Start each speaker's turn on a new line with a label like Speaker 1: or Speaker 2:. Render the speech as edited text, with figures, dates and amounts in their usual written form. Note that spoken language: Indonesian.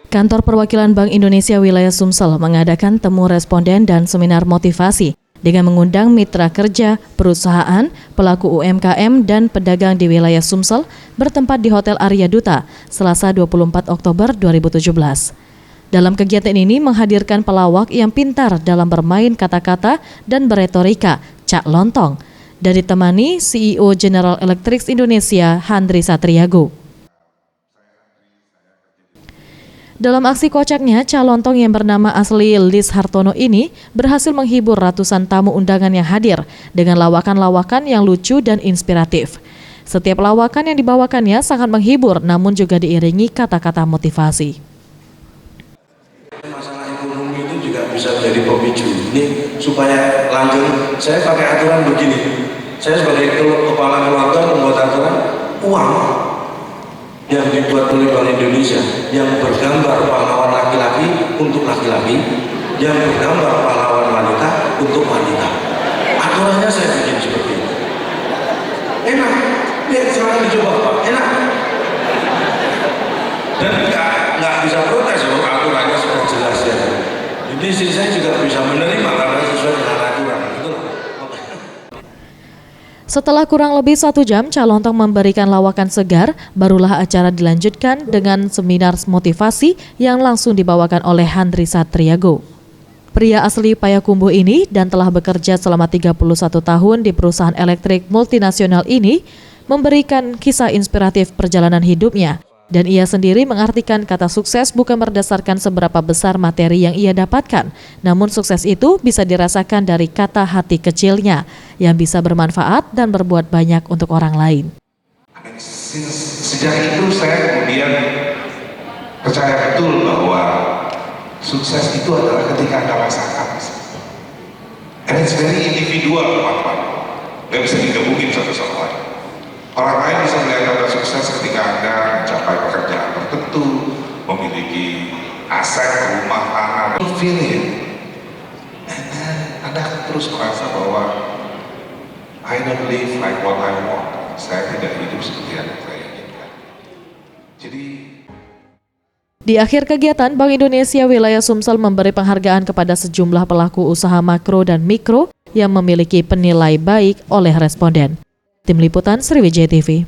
Speaker 1: Kantor Perwakilan Bank Indonesia Wilayah Sumsel mengadakan temu responden dan seminar motivasi dengan mengundang mitra kerja, perusahaan, pelaku UMKM, dan pedagang di wilayah Sumsel bertempat di Hotel Arya Duta, Selasa 24 Oktober 2017. Dalam kegiatan ini menghadirkan pelawak yang pintar dalam bermain kata-kata dan beretorika, Cak Lontong, dan ditemani CEO General Electric Indonesia, Handri Satriago. Dalam aksi kocaknya, Cak Lontong yang bernama asli Lis Hartono ini berhasil menghibur ratusan tamu undangan yang hadir dengan lawakan-lawakan yang lucu dan inspiratif. Setiap lawakan yang dibawakannya sangat menghibur, namun juga diiringi kata-kata motivasi.
Speaker 2: Masalah ekonomi itu juga bisa menjadi pemicu. Ini supaya lanjut, saya pakai aturan begini. Saya sebagai kepala keluarga membuat aturan uang yang dibuat oleh Bank Indonesia yang bergambar pahlawan laki-laki untuk laki-laki, yang bergambar pahlawan wanita untuk wanita. Aturannya saya bikin seperti itu. Enak, lihat silakan dicoba Pak, enak. Dan nggak bisa protes loh, aturannya sudah jelas ya. Jadi saya juga bisa menerima karena sesuai dengan aturan. Gitu loh.
Speaker 1: Setelah kurang lebih 1 jam, Cak Lontong memberikan lawakan segar, barulah acara dilanjutkan dengan seminar motivasi yang langsung dibawakan oleh Handri Satriago. Pria asli Payakumbuh ini dan telah bekerja selama 31 tahun di perusahaan elektrik multinasional ini memberikan kisah inspiratif perjalanan hidupnya. Dan ia sendiri mengartikan kata sukses bukan berdasarkan seberapa besar materi yang ia dapatkan, namun sukses itu bisa dirasakan dari kata hati kecilnya yang bisa bermanfaat dan berbuat banyak untuk orang lain.
Speaker 3: Sejak itu saya kemudian percaya betul bahwa sukses itu adalah ketika Anda rasakan. And it's very individual, teman-teman. Nggak bisa digabungin satu sama lain. Orang lain bisa melihat Anda sukses ketika Anda mencapai pekerjaan tertentu, memiliki aset, rumah, tanah, dan feel it. Anda akan terus merasa bahwa I don't live like what I want. Saya tidak hidup seperti yang saya inginkan. Jadi
Speaker 1: di akhir kegiatan, Bank Indonesia Wilayah Sumsel memberi penghargaan kepada sejumlah pelaku usaha makro dan mikro yang memiliki penilai baik oleh responden. Tim Liputan Sriwijaya TV.